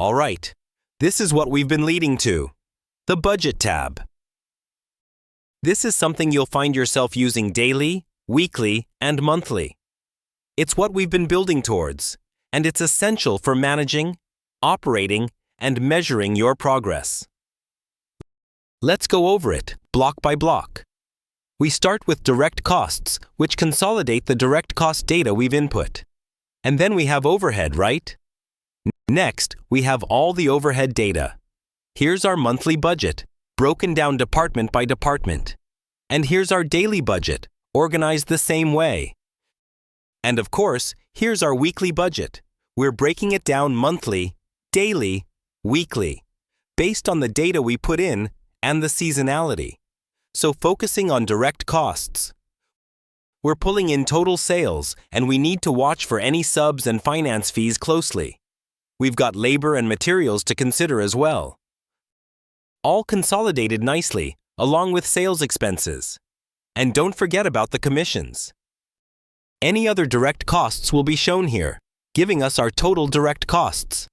All right, this is what we've been leading to. The Budget tab. This is something you'll find yourself using daily, weekly, and monthly. It's what we've been building towards, and it's essential for managing, operating, and measuring your progress. Let's go over it, block by block. We start with direct costs, which consolidate the direct cost data we've input. And then we have overhead, right? Next, we have all the overhead data. Here's our monthly budget, broken down department by department. And here's our daily budget, organized the same way. And of course, here's our weekly budget. We're breaking it down monthly, daily, weekly, based on the data we put in and the seasonality. So focusing on direct costs. We're pulling in total sales, and we need to watch for any subs and finance fees closely. We've got labor and materials to consider as well. All consolidated nicely, along with sales expenses. And don't forget about the commissions. Any other direct costs will be shown here, giving us our total direct costs.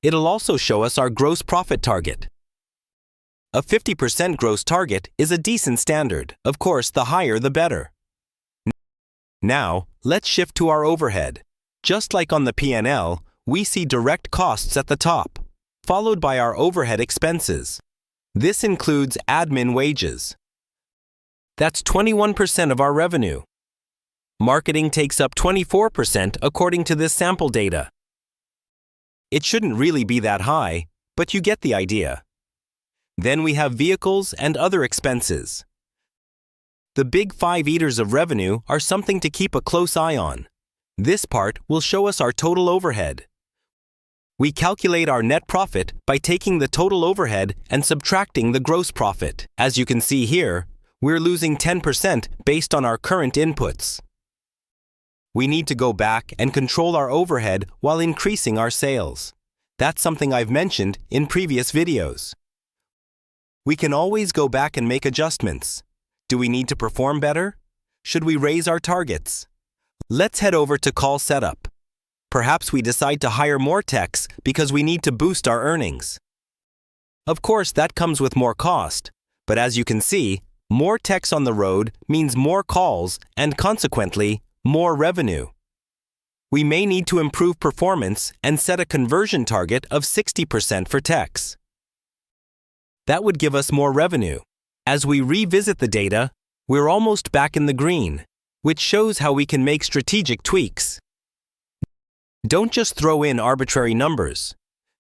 It'll also show us our gross profit target. A 50% gross target is a decent standard. Of course, the higher the better. Now, let's shift to our overhead. Just like on the P&L, we see direct costs at the top, followed by our overhead expenses. This includes admin wages. That's 21% of our revenue. Marketing takes up 24% according to this sample data. It shouldn't really be that high, but you get the idea. Then we have vehicles and other expenses. The big 5 eaters of revenue are something to keep a close eye on. This part will show us our total overhead. We calculate our net profit by taking the total overhead and subtracting the gross profit. As you can see here, we're losing 10% based on our current inputs. We need to go back and control our overhead while increasing our sales. That's something I've mentioned in previous videos. We can always go back and make adjustments. Do we need to perform better? Should we raise our targets? Let's head over to call setup. Perhaps we decide to hire more techs because we need to boost our earnings. Of course, that comes with more cost, but as you can see, more techs on the road means more calls and consequently, more revenue. We may need to improve performance and set a conversion target of 60% for techs. That would give us more revenue. As we revisit the data, we're almost back in the green, which shows how we can make strategic tweaks. Don't just throw in arbitrary numbers.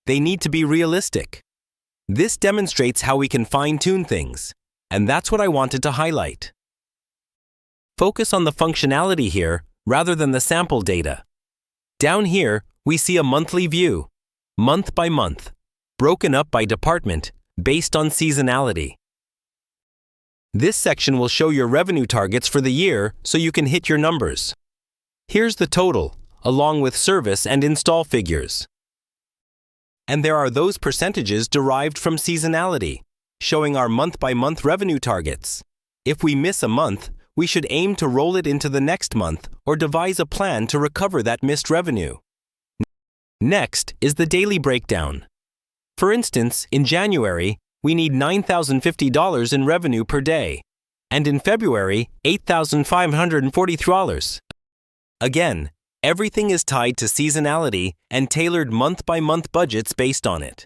They need to be realistic. This demonstrates how we can fine-tune things, and that's what I wanted to highlight. Focus on the functionality here rather than the sample data. Down here, we see a monthly view, month by month, broken up by department based on seasonality. This section will show your revenue targets for the year so you can hit your numbers. Here's the total, along with service and install figures. And there are those percentages derived from seasonality, showing our month-by-month revenue targets. If we miss a month, we should aim to roll it into the next month or devise a plan to recover that missed revenue. Next is the daily breakdown. For instance, in January, we need $9,050 in revenue per day, and in February, $8,543. Again, everything is tied to seasonality and tailored month-by-month budgets based on it.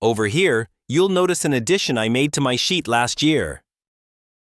Over here, you'll notice an addition I made to my sheet last year.